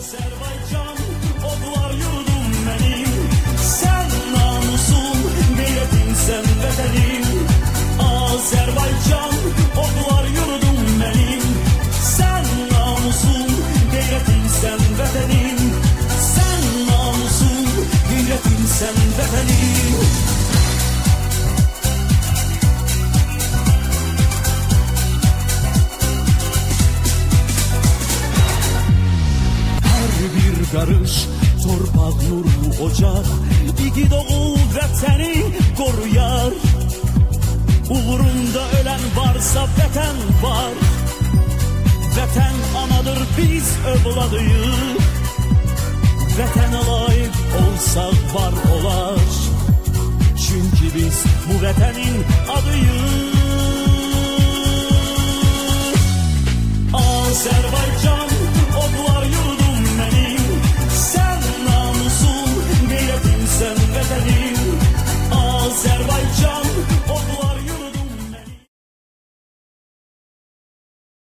Azerbaycan odlar yurdum benim, sen namusum, gayretin sen bedenim. Azerbaycan odlar yurdum benim, sen namusum, gayretin sen bedenim. Sen namusum, gayretin sen bedenim. Karış torpaq nurlu ocaq, igid oğul vətəni qoruyar. Uğrunda ölen varsa vətən var, vətən anadır, biz övladıyıq. Vətənə layiq olsaq var olar, çünki biz bu vətənin adıyıq. Azerbaycan odlar yurdum benim, sen namusum, gayretin sen bedenim. Azerbaycan odlar